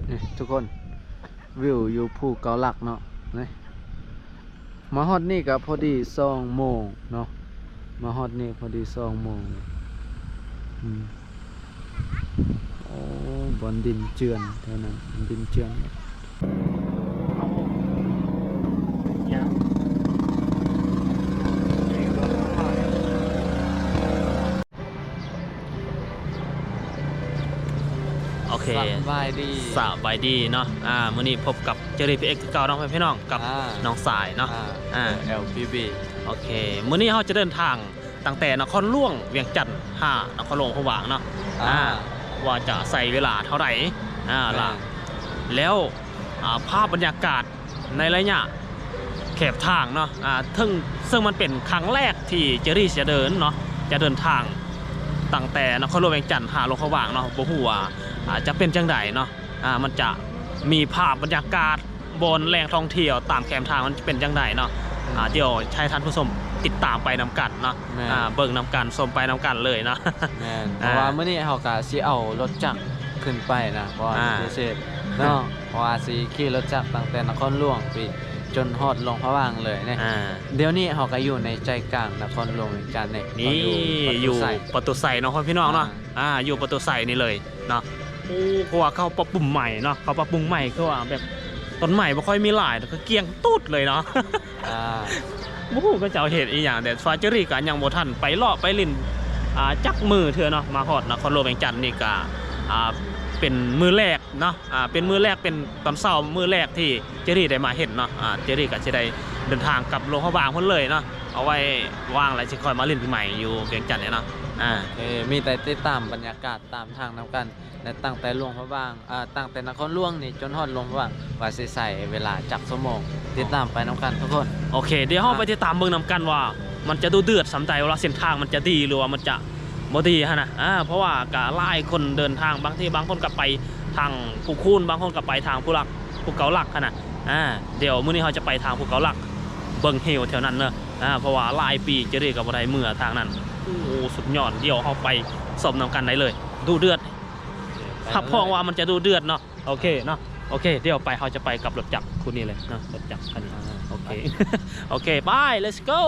นี่ทุกคนวิวอยู่ภูเกาหลักเนาะนี่มาฮอดนี่ก็พอดี2 โมงเนาะมาฮอดนี่พอดี2 โมงโอ้บอนดินเจือนเท่านั้นดินเจือนโอเคสบายดี สบายดีเนาะมื้อนี้พบกับเจอรี่พีเอ็กซ์เก่าน้องพี่น้องกับน้องสายเนาะLPB โอเคมื้อนี้เราจะเดินทางตั้งแต่นครหลวงเวียงจันทน์นครหลวงพะหวางเนาะว่าจะใส่เวลาเท่าไหร่ล่ะแล้วภาพบรรยากาศในระยะแคบทางเนาะซึ่งมันเป็นครั้งแรกที่เจอรี่จะเดินทางตั้งแต่นครหลวงเวียงจันทน์ลงพะหวางเนาะบ่ฮู้ว่าจะเป็นจังไดเนาะมันจะมีภาพบรรยากาศบนแหล่งท่องเที่ยวตามแคมทางมันจะเป็นจังไดเนาะเดี๋ยวใช้ท่านผู้ชมติดตามไปนำกันเนาะเบิ่งนำกันชมไปนำกันเลยเนาะเพราะว่ามื้อนี้เฮาก็สิเอารถจักรขึ้นไปนะเพราะว่าพิเศษเนาะเพราะว่าสิขี่รถจักรตั้งแต่นครหลวงไปจนฮอดหลวงพะหวางเลยเนี่ยเดี๋ยวนี้เฮาก็อยู่ในใจกลางนครหลวงเวียงจันทน์นี่อยู่ประตูใส่เนาะพี่น้องเนาะอยู่ประตูใส่นี่เลยเนาะเพราะว่าเขาปรับปรุงใหม่เนาะเขาปรับปรุงใหม่คือว่าแบบต้นใหม่ไม่ค่อยมีหลายแต่ก็เกี้ยงตุ๊ดเลยเนาะก็จะเอาเหตุอีกอย่างแต่ฟาเจอรี่กันยังโมทันไปเลาะไปลินจักมือเถื่อเนาะมาฮอดนครหลวงเวียงจันทน์นี่ก็เป็นมือแรกเนาะเป็นมือแรกเป็นตอนเช้ามือแรกที่เจอรี่ได้มาเห็นเนาะเจอรี่ก็จะได้เดินทางกับหลวงพะบางพ้นเลยเนาะเอาไว้ว่างอะไรจะคอยมาเล่นปีใหม่อยู่เวียงจันทน์เนี่ยเนาะมีแต่ติดตามบรรยากาศตามทางนำกันและตั้งแต่หลวงพะบางตั้งแต่นครหลวงนี่จนฮอดหลวงพะบางว่าสิใส่เวลาจักชั่วโมงติดตามไปนำกันทุกคนโอเคเดี๋ยวเราไปติดตามเบิ่งนำกันว่ามันจะดูเดือดสำใจว่าเส้นทางมันจะดีหรือว่ามันจะบ่ดีฮะนะเพราะว่ากะหลายคนเดินทางบางคนก็ไปทางภูคูนบางคนก็ไปทางภูเกาหลักฮะนะเดี๋ยวมื้อนี้เราจะไปทางภูเกาหลักเบิ่งเฮลแถวนั้นเนอะเพราะว่าหลายปีจะได้กับบ่ได้เมื่อทางนั้นโอ้สุดยอดเดี๋ยวเราไปสมนำกันได้เลยดูเดือดถ้าพ้องว่ามันจะดูเดือดเนาะโอเคเนาะโอเคเดี๋ยวไปเราจะไปกับรถจักรคุณนี่เลยเนาะรถจักรคันนี้โอเคโอเคไป let's go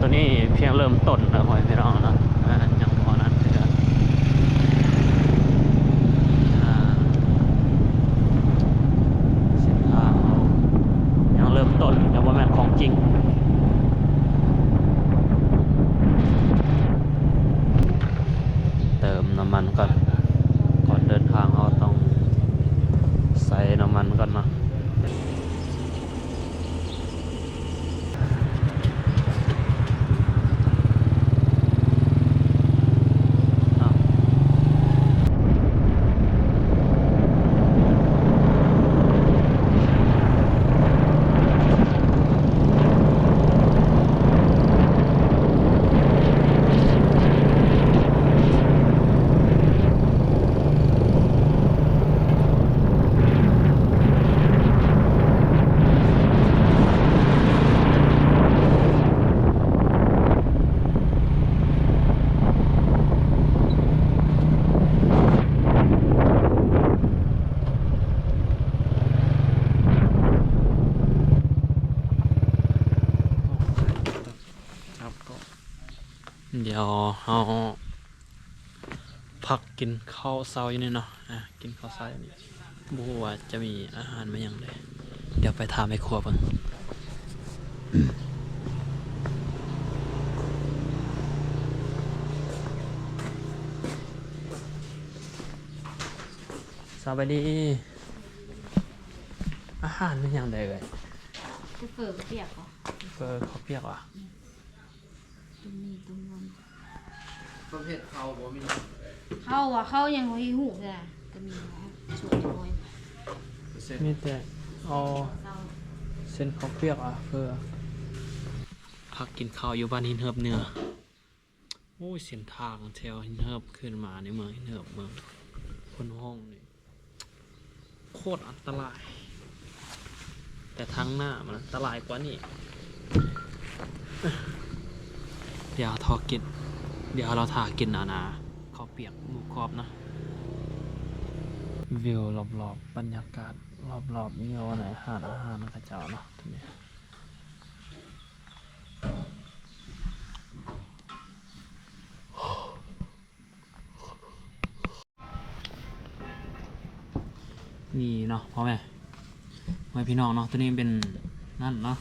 ตัวนี้เพียงเริ่มต้นนะพ่อพี่น้องนะยังพอนั้นเถอะเส้นทางยังเริ่มต้นยังว่าแม่นของจริงเติมน้ำมันก่อนเดินทางเราต้องใส่น้ำมันก่อนนะเดี๋ยวเรา พักกินข้าวเช้าอยู่นี่เนาะกินข้าวเช้าอยู่นี่บ่รู้ว่าจะมีอาหารมาหยังเลยเดี๋ยวไปถามให้ครัวเบิ่งสวัสดีอาหารมันหยังได้เลย จะเปิดเปียกเหรอ ข้าวเปียกว่ะ ตรงนี้ตรงนั้น ประเภทเขาบ่มี เข้ายังไม่หูเลยก็มีนะช่วยน้อย มีแต่เอา เศร้า เส้นข้าวเปียกอ่ะพักกินข้าวอยู่บ้านหินเหิบเหนือโอ้ยเส้นทางแถวหินเหิบขึ้นมาในเมืองหินเหิบเมืองคนห้องนี่โคตรอันตราย แต่ทางหน้ามันอันตรายกว่านี่เดี๋ยวเราทากินนาข้าวเปียกหมูกรอบนะวิวรอบๆบรรยากาศรอบๆนี่ว่าไหนอาหารนะข้าเจ้าเนาะทีนี้นี่เนาะพ่อแม่พี่น้องเนาะตัวนี้เป็นนั่นเนาะ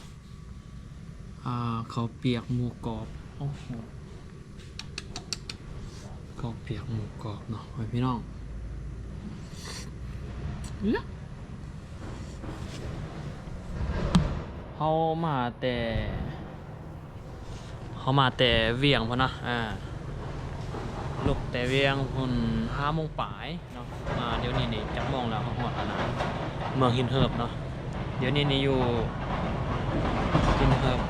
ข้าวเปียกหมูกรอบโอ้โหข้าวเปียกหมูกรอบเนาะพี่น้องเขามาแต่เวียงพอนะลูกแต่เวียงพุ่น5 โมงปลายเนาะมาเดี๋ยวนี้จักมองแล้วฮอดแล้วนะเมืองหินเหิบเนาะเดี๋ยวนี้อยู่หินเหิบ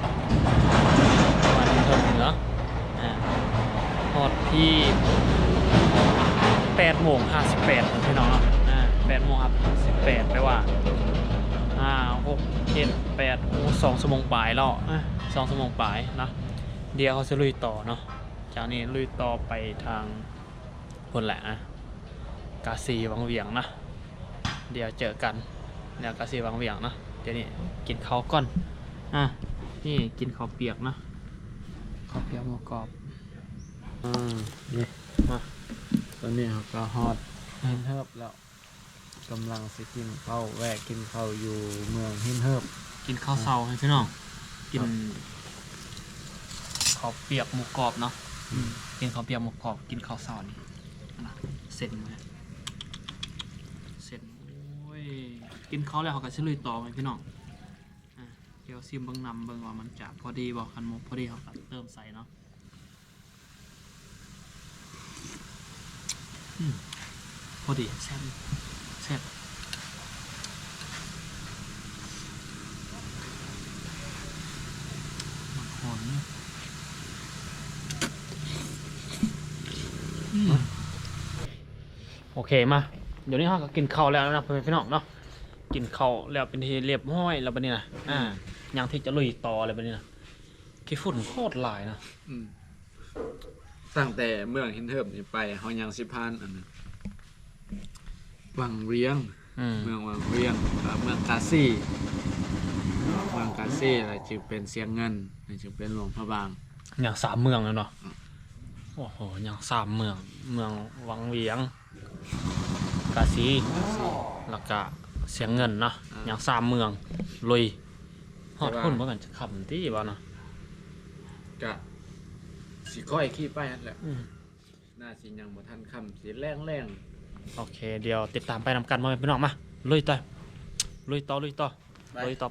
วันหินเหิบเหนือฮอดที่8:58พี่น้องเนาะ8:58ไปว่า6 7 8 2 ชั่วโมงปลายแล้ว2 ชั่วโมงปลายนะเดี๋ยวเขาจะลุยต่อเนาะจากนี้ลุยต่อไปทางคนแหละกาซีวังเวียงนะเดี๋ยวเจอกันเนี่ยกาซีวังเวียงนะเดี๋ยวนี้กินข้าวก่อนนี่กินข้าวเปียกนะข้าวเปียกหมูกรอบนี่มาตอนนี้เขาก็ฮอดหินเหิบแล้วกำลังสิกินข้าวแวะกินข้าวอยู่เมืองหินเหิบ กินข้าวเช้าให้พี่น้องกินข้าวเปียกหมูกรอบเนาะกินข้าวเปียกหมูกรอบกินข้าวเช้านี่นะเสร็จไหมเสร็จโอ้ยกินข้าวแล้วเขาก็สิลุยต่อไปพี่น้องเดี๋ยวซิมเบิ่งนำเบิ่งว่ามันจะพอดีบ่คันหมกพอดีเขาก็เติมใส่เนาะพอดีแซ่บมันหอมเนี่ยโอเคมาเดี๋ยวนี้เราก็กินข้าวแล้วนะพี่น้องเนาะกินข้าวแล้วเป็นที่เรียบร้อยแล้วบัดนี้นะยังที่จะลุยต่อเลยบัดนี้นะขี้ฝุ่นโคตรหลายนะตั้งแต่เมืองหินเหิบนี่ไปเขายังสิพานอันนั้นวังเวียงเมืองวังเวียงเมืองกาซี่อะไรจึงเป็นเสียงเงินจึงเป็นหลวงพระบางอย่าง3 เมืองแล้วเนาะโอ้โหอย่าง3 เมืองวังเวียงกาซีแล้วก็เสียงเงินเนาะอย่าง3 เมืองลุยฮอดพุ่นบ่กันจะขับที่บ่เนาะกะสิค่อยขี้ไปนั่นแหละน่าสิยังบ่ทันคำสิแรงโอเคเดี๋ยวติดตามไปนำกันมาพี่น้องมาลุยต่อ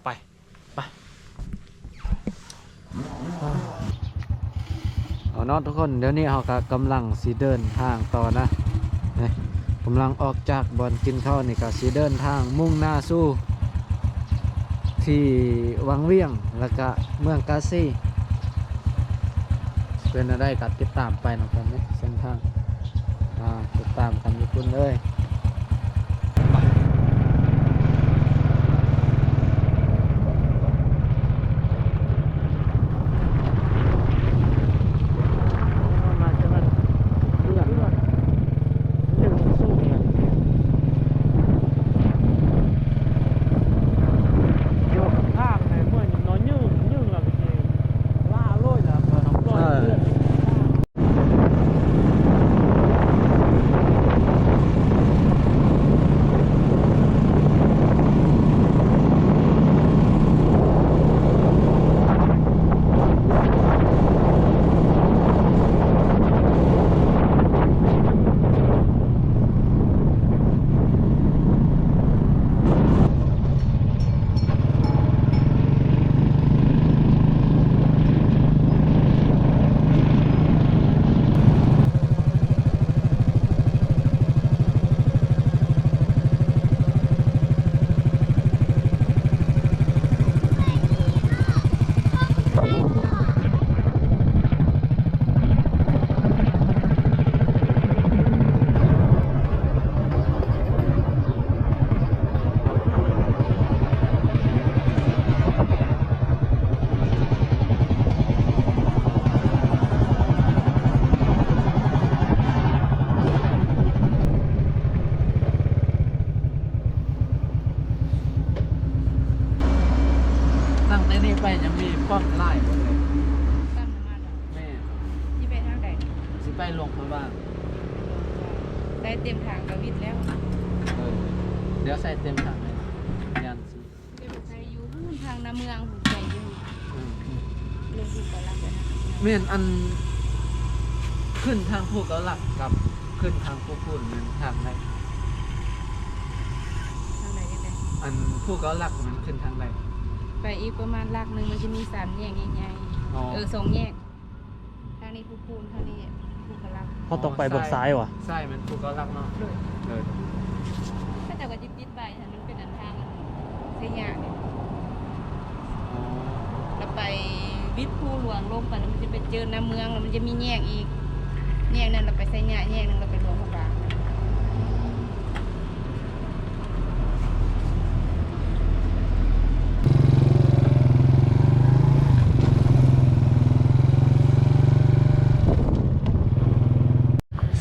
ไปเอาเนาะทุกคนเดี๋ยวนี้เราก็กำลังสิเดินทางต่อนะกำลังออกจากบ่อนกินข้าวนี่ก็สิเดินทางมุ่งหน้าสู่ที่วังเวียงแล้วก็เมืองกาซีเป็นอะไรก็ติดตามไปนะครับนี่เส้นทางติดตามกันทุกคนเลย นี้ไปยังมีป้อมไล่หมดเลย ตั้งน้ำมันเหรอ แม่ ที่ไปทางใด สิไปลงพระบาง ได้เต็มทางกวิดแล้ว เออเดี๋ยวใส่เต็มถังเลยยันสิ เดี๋ยวไปอยู่ทางน้ำเมืองหูใจอยู่ อืม ลงที่ก่อนรับเลยนะ แม่นอันขึ้นทางภูเกาหลักกับขึ้นทางภูปุ่นมันทางไหน ทางไหนกันเลย อันภูเกาหลักมันขึ้นทางไหน ไปอีกประมาณลักหนึ่งมันจะมี3 แยกใหญ่ อ๋อ ๆ2 แยกทางนี้ผู้ปูนทางนี้ผู้กระลัก เขาต้องไปเบิกซ้ายวะ ใช่มันภูเกาหลักเนาะ เลย เออ ถ้าแต่ว่าจิบๆไปถ้ามันเป็นอันทางเสียยากเนี่ย อ๋อ เราไปวิทย์ภูหลวงลงไปแล้วมันจะไปเจอน้ำเมืองแล้วมันจะมีแยกอีกแยกนั้นเราไปใส่ยาแยกนึงเราไปหลวงพระบาง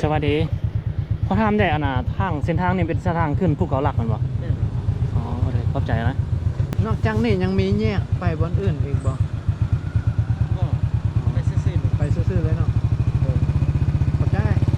สวัสดีเขาทำได้ทางเส้นทางนี้เป็นเส้นทางขึ้นภูเขาหลักมันบ่อ๋อโอเคเข้าใจนะ นอกจากนี้ยังมีแยกไปบนอื่นอีกบ่ ไปซื่อ ไปซื่อๆเลยเนาะเออขอบใจ ๆ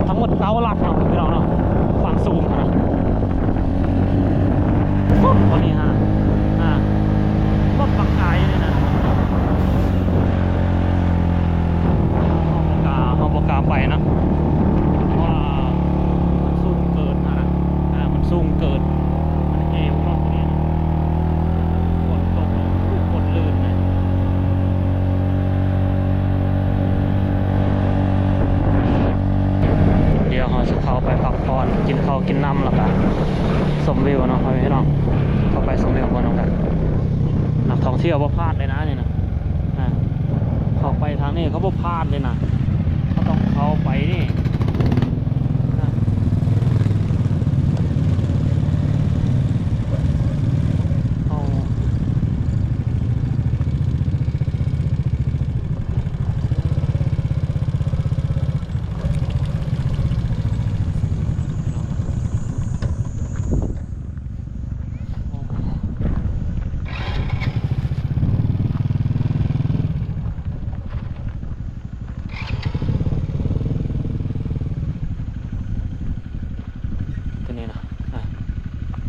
ทั้งหมด9 หลักเนาะพี่น้องเนาะความสูงนะตัวนี้ฮะรถบักไก่เนี่ยนะเขาบอกกาไปนะว่ามันสูงเกินนะมันสูงเกินมันเอวรอบนี้นะฝนตกฝนลื่นนะเดี๋ยวเราจะเข้าไปพักผ่อนกินข้าวกินน้ำแล้วกันชมวิวเนาะพี่น้องเข้าไปชมวิวกันกันนักท่องเที่ยวบ่พลาดเลยนะนี่นะเข้าไปทางนี้เขาบ่พลาดเลยนะเขาต้องเข้าไปนี่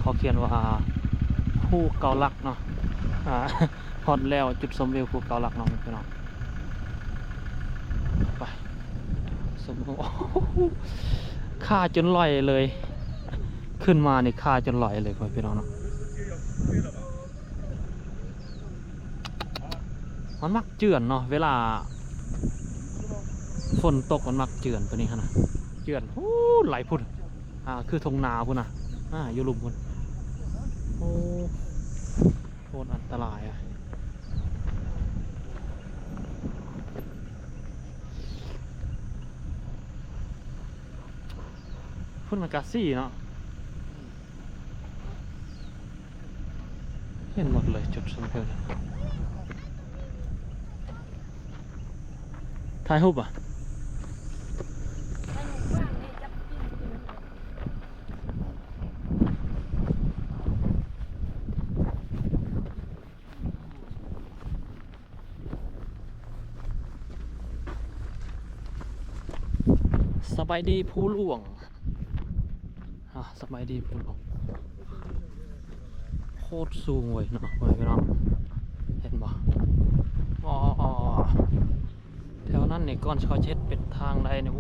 เขาเขียนว่าภูเกาลักเนาะฮอดแล้วจุดชมวิวภูเกาลักเนาะพี่น้องไปชมค่าจนลอยเลยขึ้นมานี่ค่าจนลอยเลยพี่น้องเนาะมันมักเจือนเนาะเวลาฝนตกมันมักเจือนตัวนี้นะเจือนไหลพุ่นคือทงนาพุ่นนะอยู่ลุมพุ่นโอ้โคตรอันตรายพุ่นมันกาซี่เนาะเห็นหมดเลยจุดชมวิวถ่ายรูปสบายดีภูหลวงสบายดีภูหลวงโคตรสูงเว้ยเนาะพี่น้องเห็นบ่แถวนั้นเนี่ยก้อนเขาเช็ดเป็นทางใดเนี่ย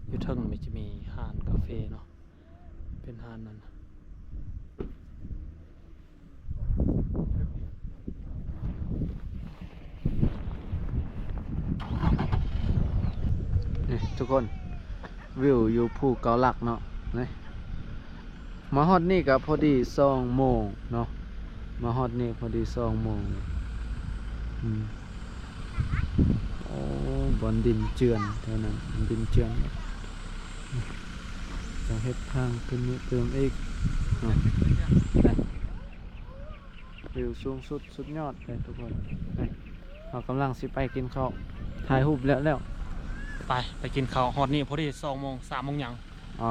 อยู่เทิงมันจะมีห้านกาแฟเนาะเป็นห้านนั้นทุกคนวิวอยู่ภูเกาลักเนาะนี่มาฮอดนี่ก็พอดี2 โมงเนาะมาฮอดนี่พอดี2 โมงโอ้บอนดินเจือนเท่านั้นดินเจือนจะเฮ็ดทางขึ้นนี่เติมอีกเนาะวิวสูงสุดสุดยอดเลยทุกคนเรากำลังสิไปกินข้าวถ่ายรูปแล้วไปกินข้าวฮอดนี่พอดี2 โมง 3 โมงยังโอ้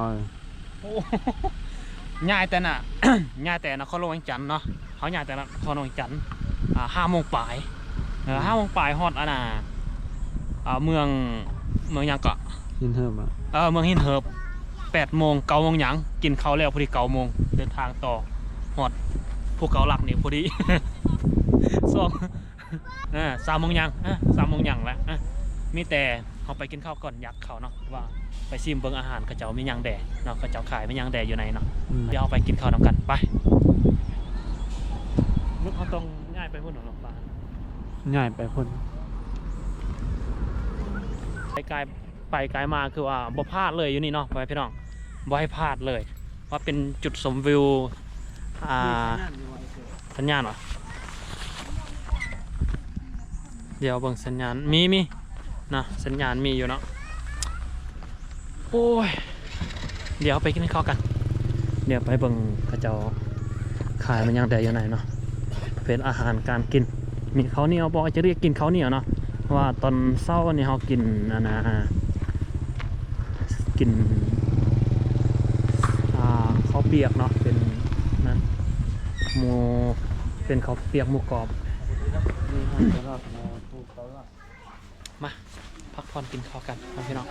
ง่ายแต่น่ะ ง่ายแต่นครหลวงเวียงจันทน์เนาะเขาง่ายแต่นครหลวงเวียงจันทน์5 โมงปลาย5 โมงปลายฮอดเมืองยังเกาะหินเหิบเมืองหินเหิบ8 โมง 9 โมงยังกินข้าวแล้วพอดี9 โมงเดินทางต่อฮอดภูเกาลักนี่พอดี3 โมงยัง3 โมงยังแล้วมีแต่เขาไปกินข้าวก่อนอยากเขาเนาะว่าไปซิมเบิ่งอาหารเขาเจ้ามีย่างแดดเนาะเขาเจ้าขายมีย่างแดดอยู่ไหนเนาะเดี๋ยวเอาไปกินข้าวนำกันไปลูกเขาต้องง่ายไปพุ่นหรอป้าง่ายไปพุ่นไปไกลมาคือว่าบ่พลาดเลยอยู่นี่เนาะไปพี่น้องบ่ให้พลาดเลยว่าเป็นจุดชมวิวสัญญาณเหรอเดี๋ยวเบิ่งสัญญาณมีนะสัญญาณมีอยู่เนาะโอ้ยเดี๋ยวไปกินข้าวกันเดี๋ยวไปเบิ่งเขาเจ้าขายมันยังแต่อยู่ไหนเนาะเป็นอาหารการกินมีข้าวเหนียวบอกจะเรียกกินข้าวเหนียวเนาะว่าตอนเช้านี่เขากินกินข้าวเปียกเนาะเป็นนั้นหมู เป็นข้าวเปียกหมูกรอบ นี่ฮะจะรอดมาถูกเขาละ มาพักผ่อนกินข้าวกันพี่น้อง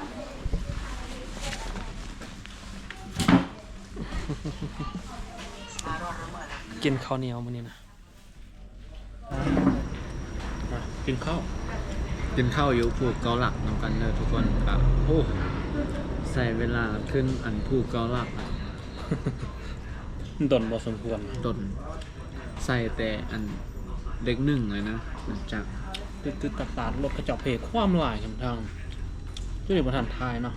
กินข้าวเหนียวมื้อนี้นะมากินข้าว กินข้าวอยู่ผูกเกาหลักนำกันเลยทุกคนครับโอ้ใส่เวลาขึ้นอันผูกเกาหลักอะ ดนบ่สมควร ต้นใส่แต่อันเด็กหนึ่งเลยนะมันจาก ตึ๊ดๆตัดๆรถกระจอกเพกความหลายกันทางช่วยเหลือประธานทายเนาะ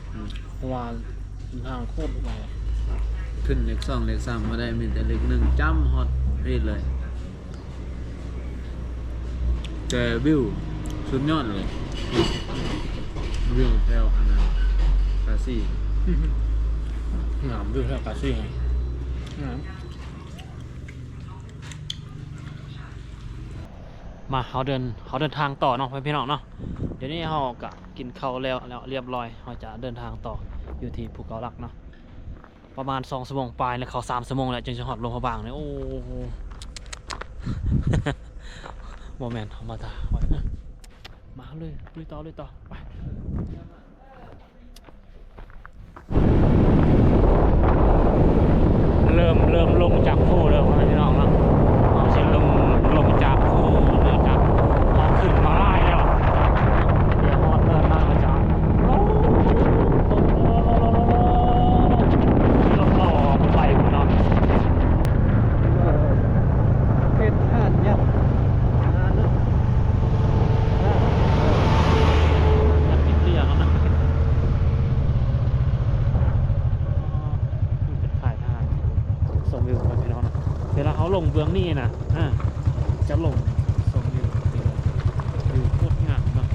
เพราะว่าทางโคตรไว ขึ้นเล็กสองเล็กสามมาได้มีแต่เล็กหนึ่งจ้ำฮอตรีดเลยแต่วิวสุดยอดเลยวิวแถวอันนั้นคาซี่ งามวิวแถวกาซี่ไงงามมาเขาเดินทางต่อเนาะพี่น้องเนาะเดี๋ยวนี้เขาก็กินข้าวแล้วเรียบร้อยเขาจะเดินทางต่ออยู่ที่ภูเก็ตลักเนาะประมาณ2 ชั่วโมงปลายแล้วเขา3 ชั่วโมงแล้วจึงจะหอดลงพระบางเลยโอ้โห โมเมนต์ธรรมดาไว้นะมาเลยลุยต่อไปเริ่มลงจากภูแล้วพี่น้องเนาะเอาสิลงจากภูเนื่องจากเราขึ้นมาได้แล้วเดี๋ยวฮอดเดินทางมาจากรถเราไปพี่น้อง เพชรหาดยักษ์ อยากกินเรียงแล้วนะเป็นฝ่ายทหารส่งวิวไปพี่น้องนะเวลาเขาลงเบื้องนี่นะจะลงส่งวิววิวโคตรงามเนาะ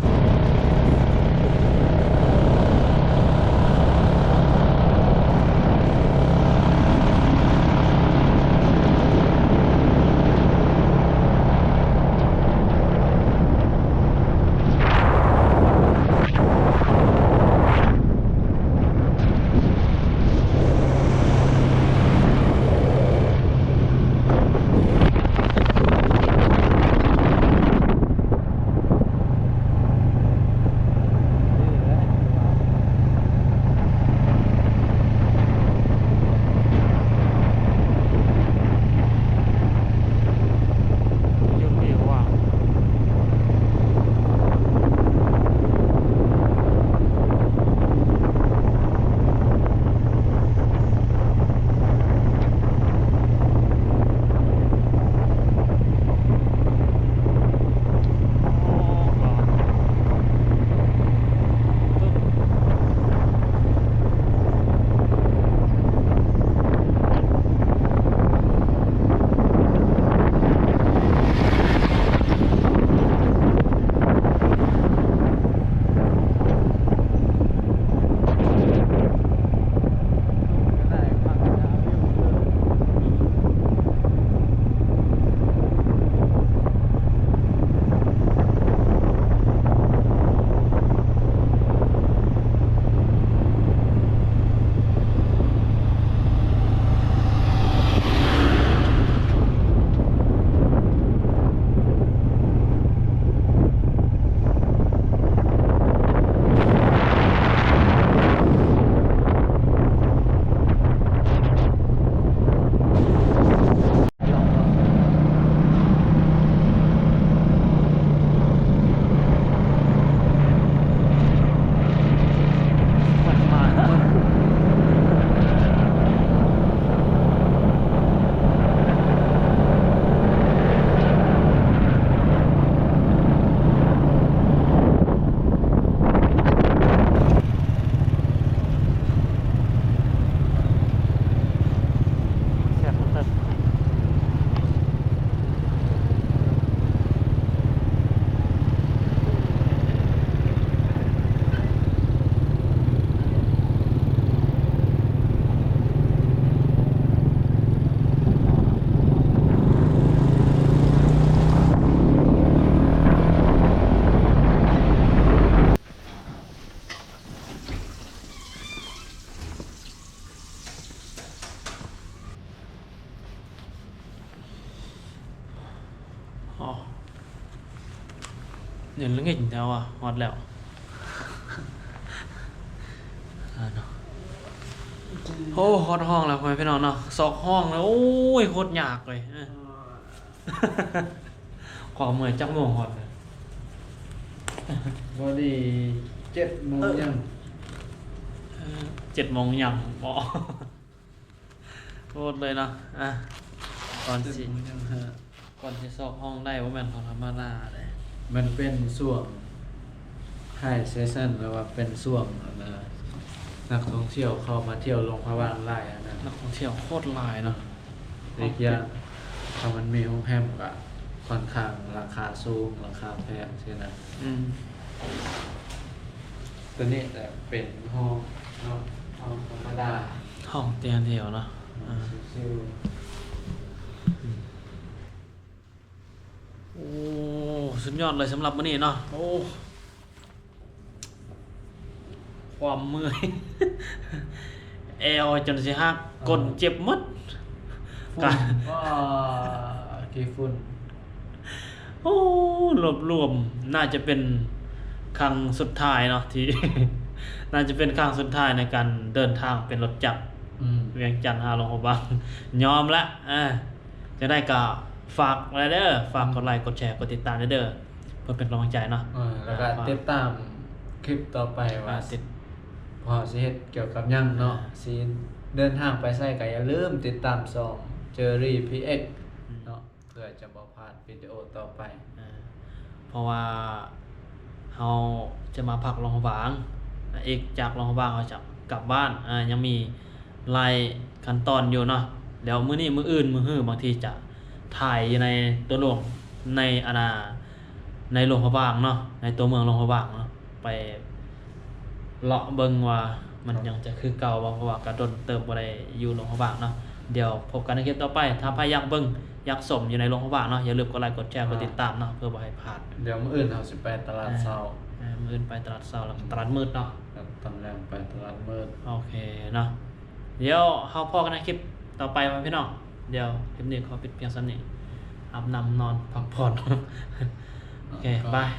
อ๋อเดี๋ยวเรื่องเงี้ยแล้วอ่ะฮอตแล้วเนาะโอ้ฮอตห้องแล้วพ่อแม่พี่น้องเนาะซอกห้องแล้วโอ้ยโคตรยากเลยขอเมื่อยจักโมงฮอตเลย บอดี้7 โมงยัง 7 โมงยังบ่โคตรเลยเนาะก่อนสิ 7 โมงยังฮะ ก่อนสิซอกห้องได้ว่าแม่นของธรรมดาเลย มันเป็นช่วงไฮเซสชั่นหรือว่าเป็นช่วงนักท่องเที่ยวเข้ามาเที่ยวลงพระวางไร่นะ นักท่องเที่ยวโคตรหลายเนาะ อีกอย่างถ้ามันมีโรงแรมก็ค่อนข้างราคาสูงราคาแพงใช่ไหม ตัวนี้แต่เป็นห้องธรรมดา ห้องเตียงเดียวเนาะ ชิว โอ้สุดยอดเลยสำหรับมื้อนี้เนาะโอ้ความเมื่อย แอลจนสิหักก้นเจ็บหมด ๆ การ ก็กี่ฝุ่น โอ้รวมน่าจะเป็นครั้งสุดท้ายเนาะที่ น่าจะเป็นครั้งสุดท้ายในการเดินทางเป็นรถจักรเวียงจันทร์หาหลวงพระบาง ยอมละจะได้ก็ฝากไว้เด้อฝากกดไลค์กดแชร์กดติดตามเด้อเพื่อเป็นกำลังใจเนาะ แล้วก็ติดตามคลิปต่อไปว่า ติด พอสิเฮ็ดเกี่ยวกับหยังเนาะสิเดินทางไปไสก็อย่าลืมติดตามช่องเจอรี่ PX เนาะเพื่อจะบ่พลาดวิดีโอต่อไป เพราะว่าเราจะมาพักหลวงพระบางอีกจากหลวงพระบางเราจะกลับบ้านยังมีรายขั้นตอนอยู่เนาะเดี๋ยวมื้อนี้มื้ออื่นมื้อฮื้อบางทีจะถ่ายอยู่ในตัวหลวงในในหลวงพระบางเนาะในตัวเมืองหลวงพระบางเนาะไปเลาะเบิ่งว่ามันยังจะคือเก่าบ่เพราะว่าก็โดนเติบบ่ได้อยู่หลวงพระบางเนาะเดี๋ยวพบกันในคลิปต่อไปถ้าใครอยากเบิ่งอยากสมอยู่ในหลวงพระบางเนาะอย่าลืมกดไลค์กดแชร์กดติดตามเนาะเพื่อบ่ให้พลาด เดี๋ยวมื้ออื่นเราสิไปตลาดเช้า มื้ออื่นไปตลาดเช้าแล้วก็ตลาดมืดเนาะ ครับตอนแรกไปตลาดมืด โอเคเนาะเดี๋ยวเฮาพอกันในคลิปต่อไปมาพี่น้องเดี๋ยวคลิปนี้ขอปิดเพียงเท่านี้อาบน้ำนอนพักผ่อน โอเคบาย